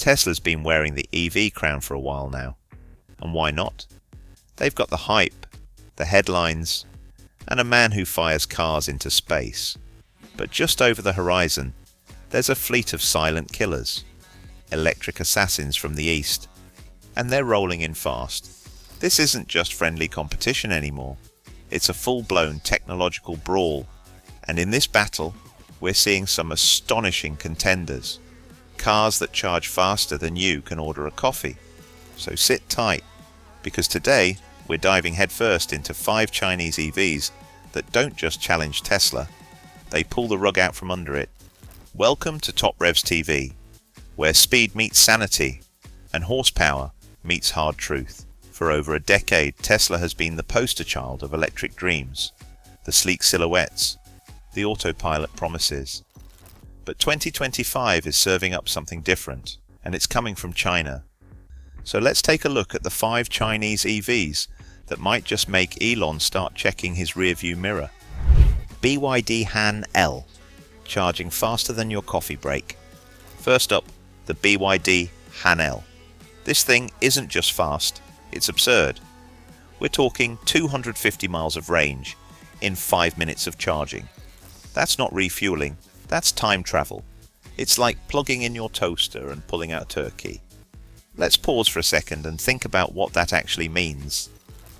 Tesla's been wearing the EV crown for a while now. And why not? They've got the hype, the headlines, and a man who fires cars into space. But just over the horizon, there's a fleet of silent killers, electric assassins from the east, and they're rolling in fast. This isn't just friendly competition anymore. It's a full-blown technological brawl, and in this battle, we're seeing some astonishing contenders. Cars that charge faster than you can order a coffee. So sit tight, because today we're diving headfirst into 5 Chinese EVs that don't just challenge Tesla, they pull the rug out from under it. Welcome to Top Revs TV, where speed meets sanity and horsepower meets hard truth. For over a decade, Tesla has been the poster child of electric dreams, the sleek silhouettes, the autopilot promises. But 2025 is serving up something different, and it's coming from China. So let's take a look at the 5 Chinese EVs that might just make Elon start checking his rearview mirror. BYD Han L, charging faster than your coffee break. First up, the BYD Han L. This thing isn't just fast, it's absurd. We're talking 250 miles of range in 5 minutes of charging. That's not refueling, that's time travel. It's like plugging in your toaster and pulling out turkey. Let's pause for a second and think about what that actually means.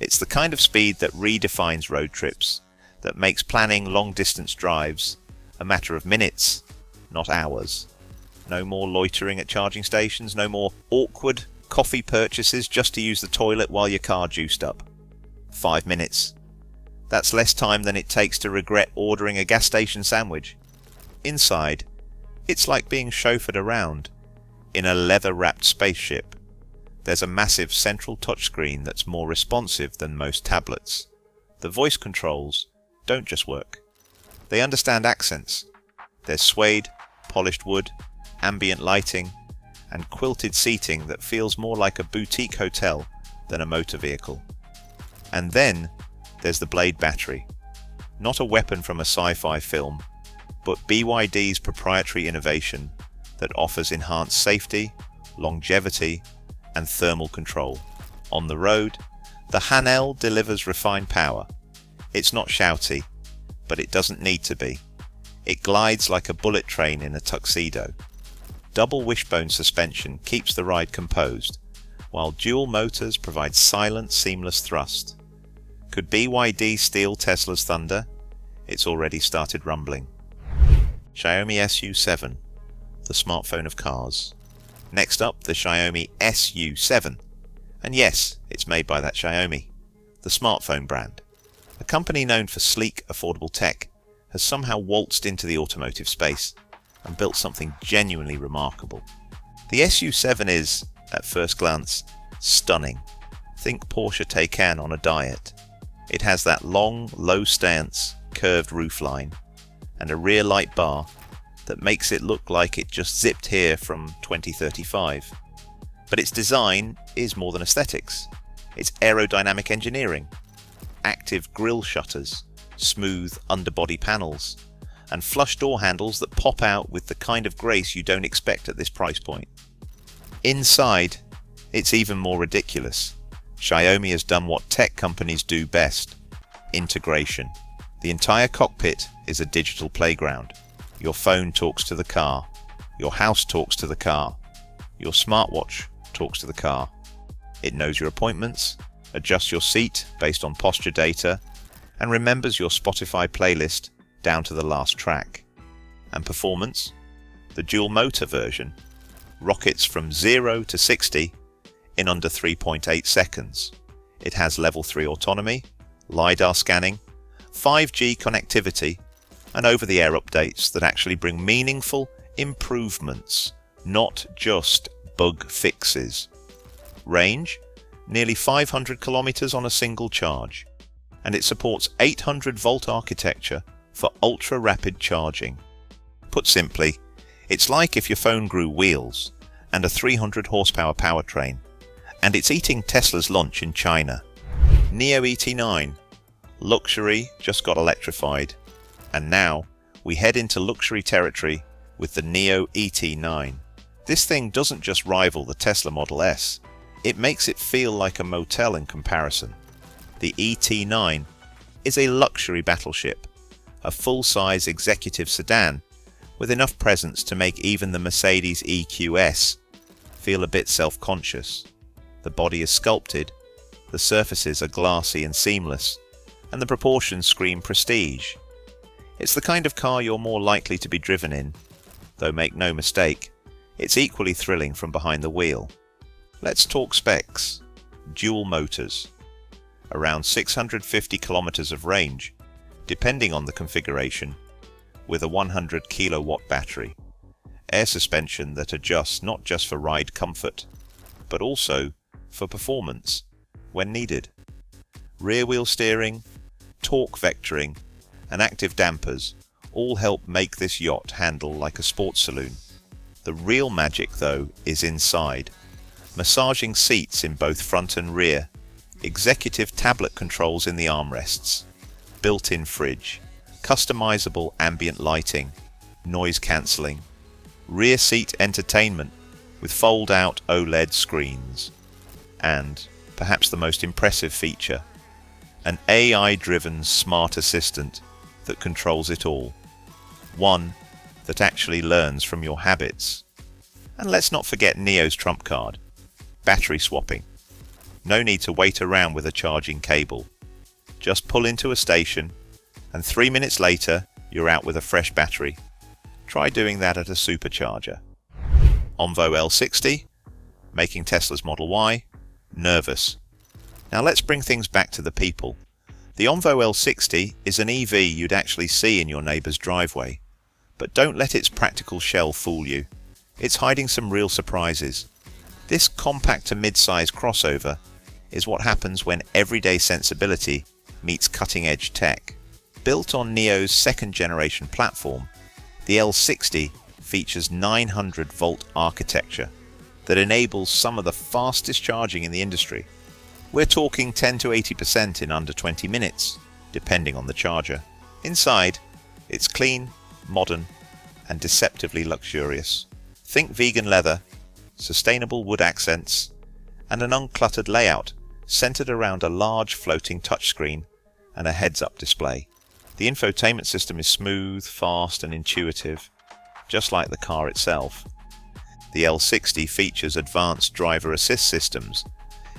It's the kind of speed that redefines road trips, that makes planning long-distance drives a matter of minutes, not hours. No more loitering at charging stations, no more awkward coffee purchases just to use the toilet while your car juiced up. 5 minutes. That's less time than it takes to regret ordering a gas station sandwich. Inside, it's like being chauffeured around in a leather-wrapped spaceship. There's a massive central touchscreen that's more responsive than most tablets. The voice controls don't just work. They understand accents. There's suede, polished wood, ambient lighting, and quilted seating that feels more like a boutique hotel than a motor vehicle. And then there's the Blade battery. Not a weapon from a sci-fi film, but BYD's proprietary innovation that offers enhanced safety, longevity, and thermal control. On the road, the Han L delivers refined power. It's not shouty, but it doesn't need to be. It glides like a bullet train in a tuxedo. Double wishbone suspension keeps the ride composed, while dual motors provide silent, seamless thrust. Could BYD steal Tesla's thunder? It's already started rumbling. Xiaomi SU7, the smartphone of cars. Next up, the Xiaomi SU7. And yes, it's made by that Xiaomi, the smartphone brand. A company known for sleek, affordable tech has somehow waltzed into the automotive space and built something genuinely remarkable. The SU7 is, at first glance, stunning. Think Porsche Taycan on a diet. It has that long, low stance, curved roofline, and a rear light bar that makes it look like it just zipped here from 2035. But its design is more than aesthetics. It's aerodynamic engineering, active grille shutters, smooth underbody panels, and flush door handles that pop out with the kind of grace you don't expect at this price point. Inside, it's even more ridiculous. Xiaomi has done what tech companies do best: integration. The entire cockpit is a digital playground. Your phone talks to the car. Your house talks to the car. Your smartwatch talks to the car. It knows your appointments, adjusts your seat based on posture data, and remembers your Spotify playlist down to the last track. And performance? The dual motor version rockets from 0 to 60 in under 3.8 seconds. It has level 3 autonomy, LiDAR scanning, 5G connectivity, and over-the-air updates that actually bring meaningful improvements, not just bug fixes. Range? Nearly 500 kilometers on a single charge. And it supports 800-volt architecture for ultra-rapid charging. Put simply, it's like if your phone grew wheels and a 300-horsepower powertrain, and it's eating Tesla's lunch in China. Neo ET9. Luxury just got electrified, and now we head into luxury territory with the Neo ET9. This thing doesn't just rival the Tesla Model S, it makes it feel like a motel in comparison. The ET9 is a luxury battleship, a full-size executive sedan with enough presence to make even the Mercedes EQS feel a bit self-conscious. The body is sculpted, the surfaces are glassy and seamless, and the proportions scream prestige. It's the kind of car you're more likely to be driven in, though make no mistake, it's equally thrilling from behind the wheel. Let's talk specs. Dual motors. Around 650 kilometers of range, depending on the configuration, with a 100 kilowatt battery. Air suspension that adjusts not just for ride comfort, but also for performance when needed. Rear wheel steering, torque vectoring, and active dampers all help make this yacht handle like a sports saloon. The real magic, though, is inside. Massaging seats in both front and rear, executive tablet controls in the armrests, built-in fridge, customizable ambient lighting, noise cancelling, rear seat entertainment with fold-out OLED screens, and, perhaps the most impressive feature, an AI-driven smart assistant that controls it all. One that actually learns from your habits. And let's not forget Neo's trump card, battery swapping. No need to wait around with a charging cable. Just pull into a station, and 3 minutes later, you're out with a fresh battery. Try doing that at a supercharger. Onvo L60, making Tesla's Model Y, nervous. Now let's bring things back to the people. The Onvo L60 is an EV you'd actually see in your neighbour's driveway. But don't let its practical shell fool you. It's hiding some real surprises. This compact to mid-size crossover is what happens when everyday sensibility meets cutting-edge tech. Built on Neo's second-generation platform, the L60 features 900-volt architecture that enables some of the fastest charging in the industry. We're talking 10 to 80% in under 20 minutes, depending on the charger. Inside, it's clean, modern, and deceptively luxurious. Think vegan leather, sustainable wood accents, and an uncluttered layout centered around a large floating touchscreen and a heads-up display. The infotainment system is smooth, fast, and intuitive, just like the car itself. The L60 features advanced driver assist systems,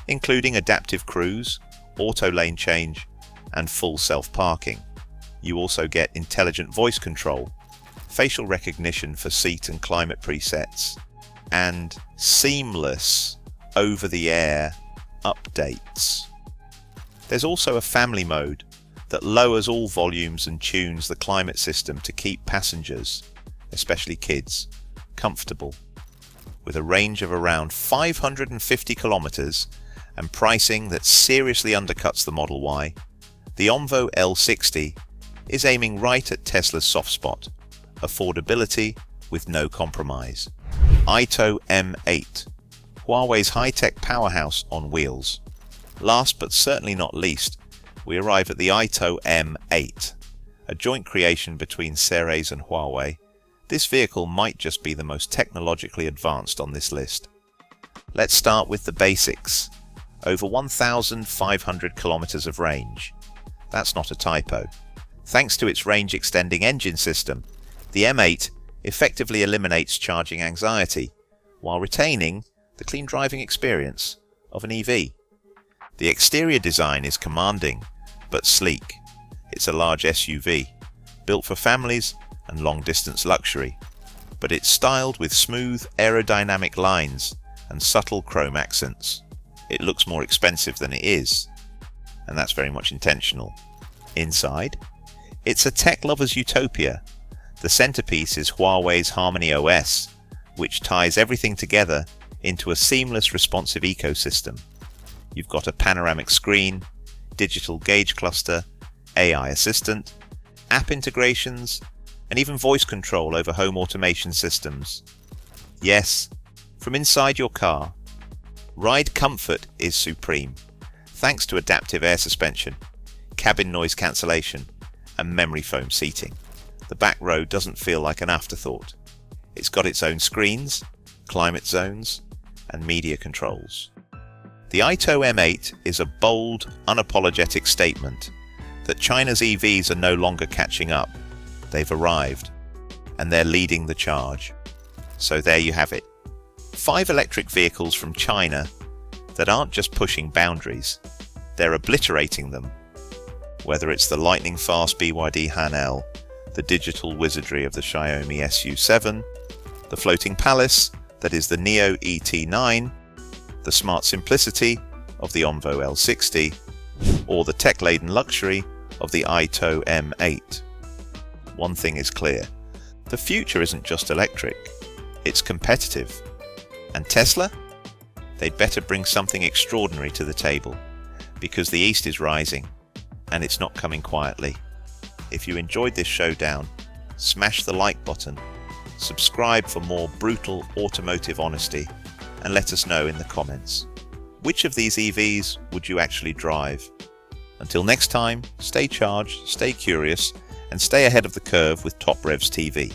including adaptive cruise, auto lane change, and full self-parking. You also get intelligent voice control, facial recognition for seat and climate presets, and seamless over-the-air updates. There's also a family mode that lowers all volumes and tunes the climate system to keep passengers, especially kids, comfortable. With a range of around 550 kilometers and pricing that seriously undercuts the Model Y, the Onvo L60 is aiming right at Tesla's soft spot, affordability with no compromise. Ito M8, Huawei's high-tech powerhouse on wheels. Last but certainly not least, we arrive at the Ito M8, a joint creation between Ceres and Huawei. This vehicle might just be the most technologically advanced on this list. Let's start with the basics. Over 1,500 kilometers of range. That's not a typo. Thanks to its range-extending engine system, the M8 effectively eliminates charging anxiety, while retaining the clean driving experience of an EV. The exterior design is commanding, but sleek. It's a large SUV, built for families and long-distance luxury, but it's styled with smooth aerodynamic lines and subtle chrome accents. It looks more expensive than it is, and that's very much intentional. Inside, it's a tech lover's utopia. The centerpiece is Huawei's Harmony OS, which ties everything together into a seamless, responsive ecosystem. You've got a panoramic screen, digital gauge cluster, AI assistant, app integrations, and even voice control over home automation systems. Yes, from inside your car, ride comfort is supreme, thanks to adaptive air suspension, cabin noise cancellation, and memory foam seating. The back row doesn't feel like an afterthought. It's got its own screens, climate zones, and media controls. The Ito M8 is a bold, unapologetic statement that China's EVs are no longer catching up. They've arrived, and they're leading the charge. So there you have it. 5 electric vehicles from China that aren't just pushing boundaries, they're obliterating them. Whether it's the lightning-fast BYD Han-L, the digital wizardry of the Xiaomi SU7, the floating palace that is the Neo ET9, the smart simplicity of the Onvo L60, or the tech-laden luxury of the Ito M8. One thing is clear, the future isn't just electric, it's competitive. And Tesla? They'd better bring something extraordinary to the table, because the East is rising, and it's not coming quietly. If you enjoyed this showdown, smash the like button, subscribe for more brutal automotive honesty, and let us know in the comments. Which of these EVs would you actually drive? Until next time, stay charged, stay curious, and stay ahead of the curve with Top Revs TV.